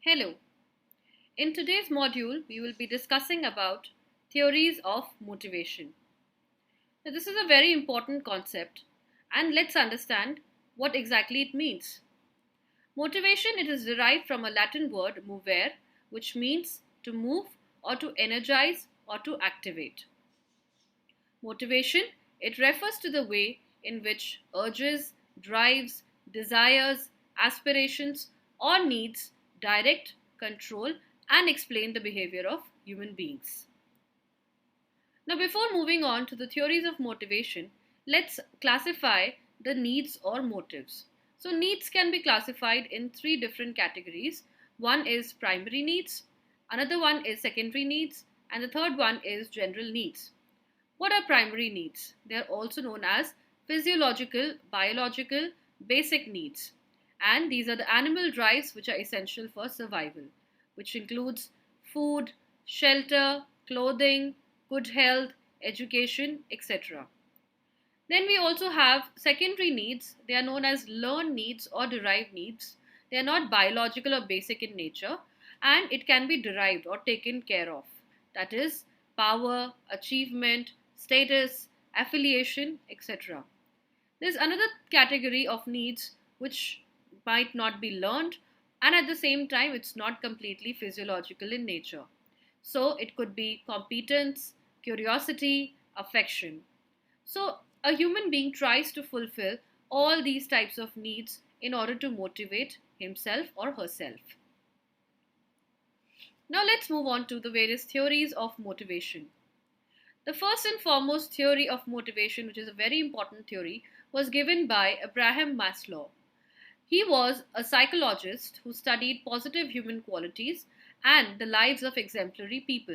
Hello. In today's module, we will be discussing about theories of motivation. Now, this is a very important concept, and let's understand what exactly it means. Motivation, it is derived from a Latin word movere, which means to move or to energize or to activate. Motivation, it refers to the way in which urges, drives, desires, aspirations, or needs direct, control, and explain the behavior of human beings. Now, before moving on to the theories of motivation, let's classify the needs or motives. So, needs can be classified in three different categories. One is primary needs, another one is secondary needs, and the third one is general needs. What are primary needs? They are also known as physiological, biological, basic needs. And these are the animal drives which are essential for survival, which includes food, shelter, clothing, good health, education, etc. Then we also have secondary needs. They are known as learned needs or derived needs. They are not biological or basic in nature, and it can be derived or taken care of. That is power, achievement, status, affiliation, etc. There's another category of needs which might not be learned, and at the same time, it's not completely physiological in nature. So, it could be competence, curiosity, affection. So, a human being tries to fulfill all these types of needs in order to motivate himself or herself. Now, let's move on to the various theories of motivation. The first and foremost theory of motivation, which is a very important theory, was given by Abraham Maslow. He was a psychologist who studied positive human qualities and the lives of exemplary people.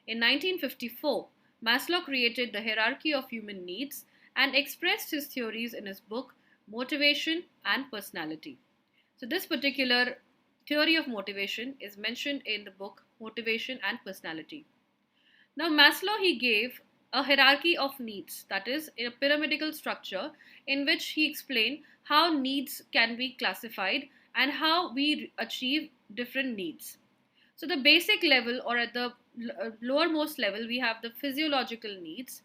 In 1954, Maslow created the hierarchy of human needs and expressed his theories in his book Motivation and Personality. So, this particular theory of motivation is mentioned in the book Motivation and Personality. Now, Maslow, he gave a hierarchy of needs, that is, in a pyramidal structure, in which he explained how needs can be classified and how we achieve different needs. So, the basic level, or at the lowermost level, we have the physiological needs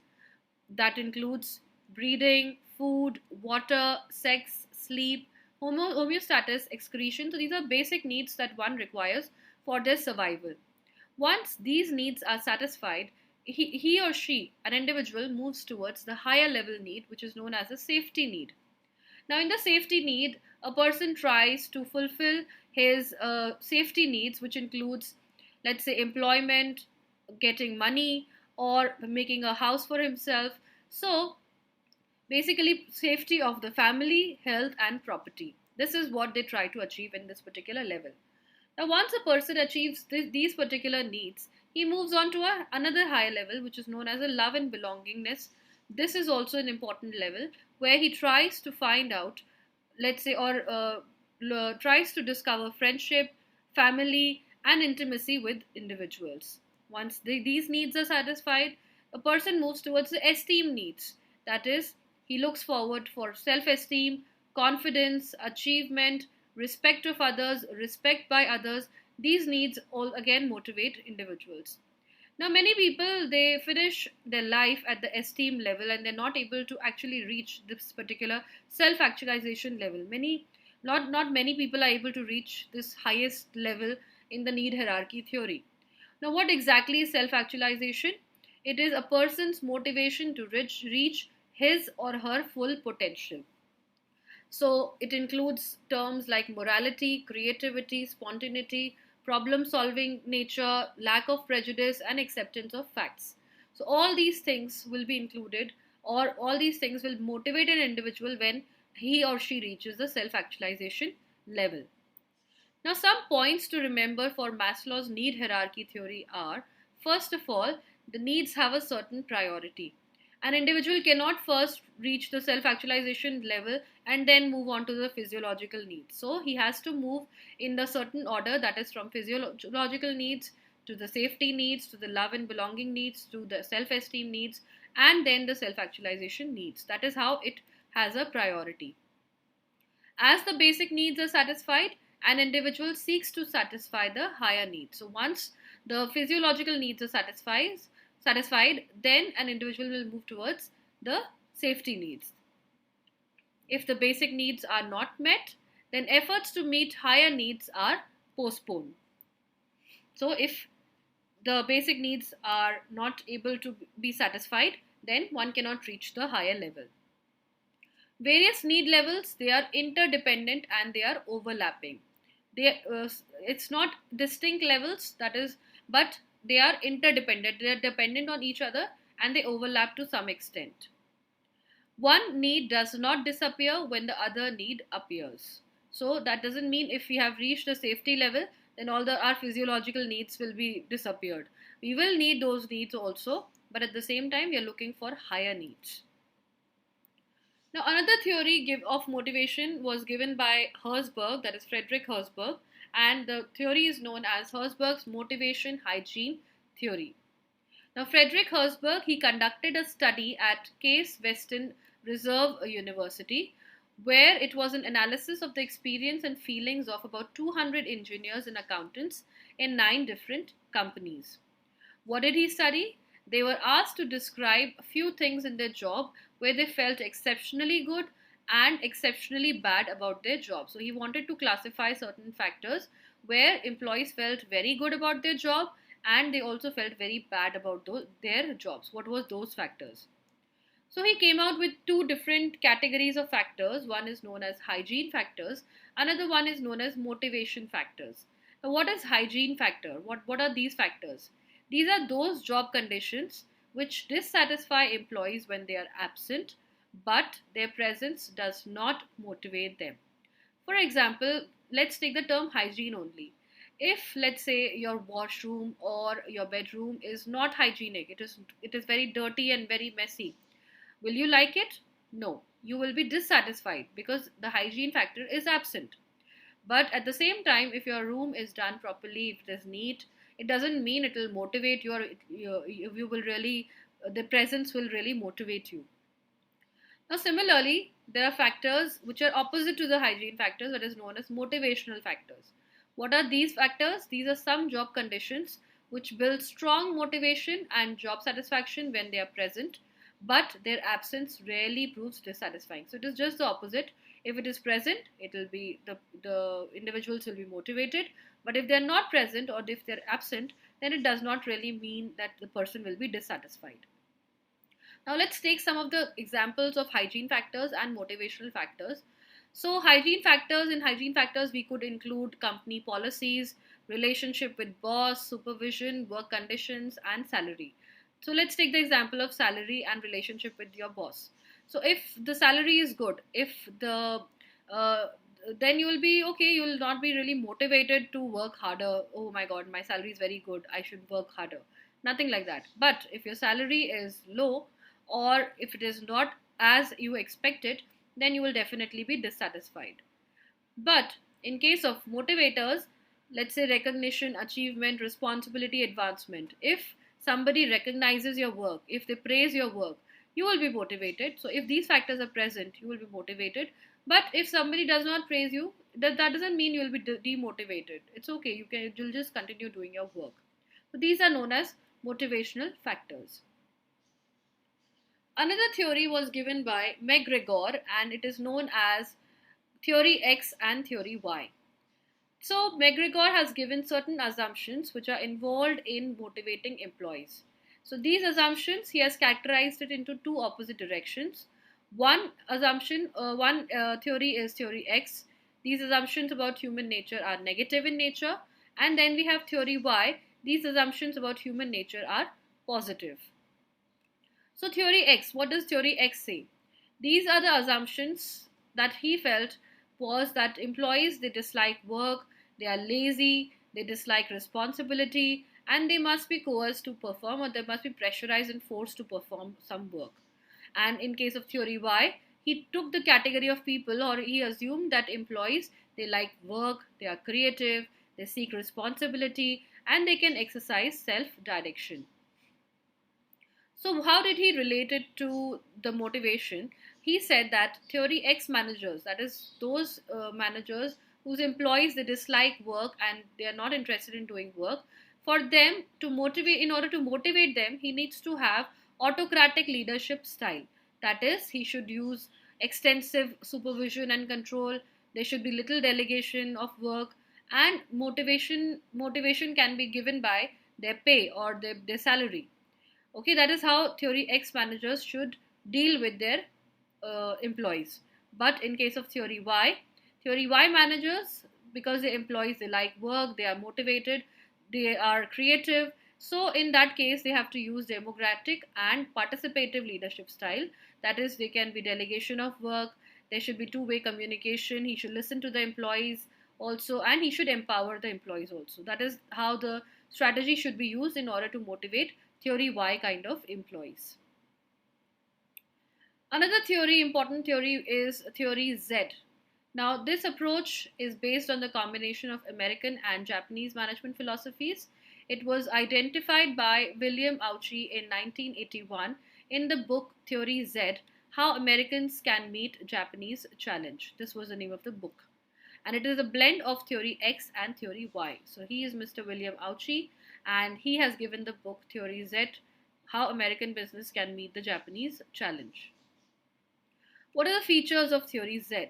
that includes breathing, food, water, sex, sleep, homeostasis, excretion. So, these are basic needs that one requires for their survival. Once these needs are satisfied, he or she, an individual, moves towards the higher level need, which is known as a safety need. Now, in the safety need, a person tries to fulfill his safety needs, which includes, let's say, employment, getting money, or making a house for himself. So, basically, safety of the family, health, and property. This is what they try to achieve in this particular level. Now, once a person achieves these particular needs, he moves on to another higher level, which is known as a love and belongingness. This is also an important level where he tries to find out, let's say, or tries to discover friendship, family, and intimacy with individuals. Once these needs are satisfied, a person moves towards the esteem needs. That is, he looks forward for self-esteem, confidence, achievement, respect of others, respect by others. These needs all again motivate individuals. Now, many people, they finish their life at the esteem level and they're not able to actually reach this particular self-actualization level. Not many people are able to reach this highest level in the need hierarchy theory. Now, what exactly is self-actualization? It is a person's motivation to reach his or her full potential. So it includes terms like morality, creativity, spontaneity, problem solving nature, lack of prejudice, and acceptance of facts. So all these things will be included, or all these things will motivate an individual when he or she reaches the self actualization level. Now, some points to remember for Maslow's need hierarchy theory are, first of all, the needs have a certain priority. An individual cannot first reach the self actualization level and then move on to the physiological needs. So, he has to move in the certain order, that is, from physiological needs to the safety needs, to the love and belonging needs, to the self esteem needs, and then the self actualization needs. That is how it has a priority. As the basic needs are satisfied, an individual seeks to satisfy the higher needs. So once the physiological needs are satisfied, then an individual will move towards the safety needs. If the basic needs are not met, then efforts to meet higher needs are postponed. So if the basic needs are not able to be satisfied, then one cannot reach the higher level. Various need levels, they are interdependent and they are overlapping. It's not distinct levels, that is, but they are interdependent. They are dependent on each other and they overlap to some extent. One need does not disappear when the other need appears. So that doesn't mean if we have reached a safety level, then our physiological needs will be disappeared. We will need those needs also, but at the same time we are looking for higher needs. Now another theory of motivation was given by Herzberg, that is Frederick Herzberg, and the theory is known as Herzberg's motivation hygiene theory. Now Frederick Herzberg, he conducted a study at Case Western Reserve University, where it was an analysis of the experience and feelings of about 200 engineers and accountants in 9 different companies. What did he study? They were asked to describe a few things in their job where they felt exceptionally good and exceptionally bad about their job. So he wanted to classify certain factors where employees felt very good about their job and they also felt very bad about their jobs. What was those factors? So he came out with 2 different categories of factors. One is known as hygiene factors. Another one is known as motivation factors. Now what is hygiene factor? What are these factors? These are those job conditions which dissatisfy employees when they are absent, but their presence does not motivate them. For example, let's take the term hygiene only. If let's say your washroom or your bedroom is not hygienic, it is very dirty and very messy, will you like it? No, you will be dissatisfied because the hygiene factor is absent. But at the same time, if your room is done properly, if it is neat, it doesn't mean it will motivate you will really, the presence will really motivate you. Now similarly, there are factors which are opposite to the hygiene factors, that is known as motivational factors. What are these factors? These are some job conditions which build strong motivation and job satisfaction when they are present, but their absence rarely proves dissatisfying. So it is just the opposite. If it is present, it will be the individuals will be motivated, but if they are not present or if they are absent, then it does not really mean that the person will be dissatisfied. Now let's take some of the examples of hygiene factors and motivational factors. So in hygiene factors we could include company policies, relationship with boss, supervision, work conditions and salary. So let's take the example of salary and relationship with your boss. So if the salary is good, then you will be okay, you will not be really motivated to work harder. Oh my god, my salary is very good, I should work harder. Nothing like that. But if your salary is low or if it is not as you expected, then you will definitely be dissatisfied. But in case of motivators, let's say recognition, achievement, responsibility, advancement. If somebody recognizes your work, if they praise your work, you will be motivated. So if these factors are present, you will be motivated. But if somebody does not praise you, that doesn't mean you will be demotivated. It's okay, you'll just continue doing your work. So these are known as motivational factors. Another theory was given by McGregor and it is known as theory X and theory Y. So McGregor has given certain assumptions which are involved in motivating employees. So these assumptions, he has characterized it into 2 opposite directions. One theory is theory X. These assumptions about human nature are negative in nature. And then we have theory Y. These assumptions about human nature are positive. So theory X, what does theory X say? These are the assumptions that he felt was that employees, they dislike work, they are lazy, they dislike responsibility, and they must be coerced to perform, or they must be pressurized and forced to perform some work. And in case of theory Y, he took the category of people, or he assumed that employees, they like work, they are creative, they seek responsibility, and they can exercise self-direction. So how did he relate it to the motivation? He said that theory X managers, that is those managers whose employees they dislike work and they are not interested in doing work, for them to motivate, in order to motivate them, he needs to have autocratic leadership style. That is, he should use extensive supervision and control. There should be little delegation of work, and motivation can be given by their pay or their salary. Okay, that is how theory X managers should deal with their employees. But in case of theory Y managers, because the employees they like work, they are motivated, they are creative. So in that case, they have to use democratic and participative leadership style. That is, they can be delegation of work. There should be two-way communication. He should listen to the employees also, and he should empower the employees also. That is how the strategy should be used in order to motivate theory Y kind of employees. Another theory, important theory, is theory Z. Now, this approach is based on the combination of American and Japanese management philosophies. It was identified by William Auchi in 1981 in the book Theory Z, How Americans Can Meet Japanese Challenge. This was the name of the book. And it is a blend of theory X and theory Y. So he is Mr. William Auchi, and he has given the book Theory Z, How American Business Can Meet the Japanese Challenge. What are the features of theory Z?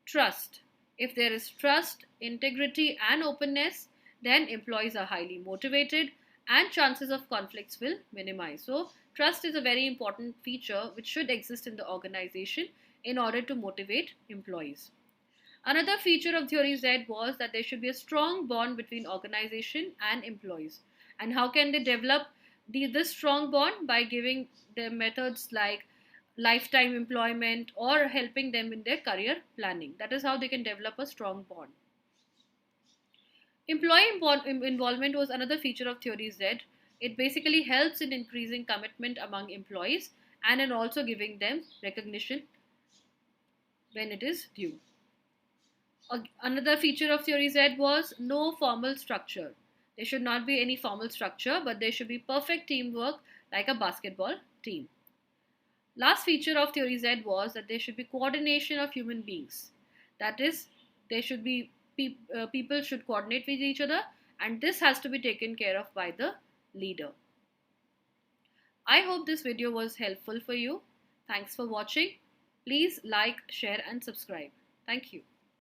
Trust. If there is trust, integrity, and openness, then employees are highly motivated and chances of conflicts will minimize. So, trust is a very important feature which should exist in the organization in order to motivate employees. Another feature of theory Z was that there should be a strong bond between organization and employees. And how can they develop this strong bond? By giving them methods like lifetime employment or helping them in their career planning. That is how they can develop a strong bond. Employee involvement was another feature of theory Z. It basically helps in increasing commitment among employees and in also giving them recognition when it is due. Another feature of theory Z was no formal structure. There should not be any formal structure, but there should be perfect teamwork like a basketball team. Last feature of theory Z was that there should be coordination of human beings. That is, there should be people should coordinate with each other, and this has to be taken care of by the leader. I hope this video was helpful for you. Thanks for watching. Please like, share, and subscribe. Thank you.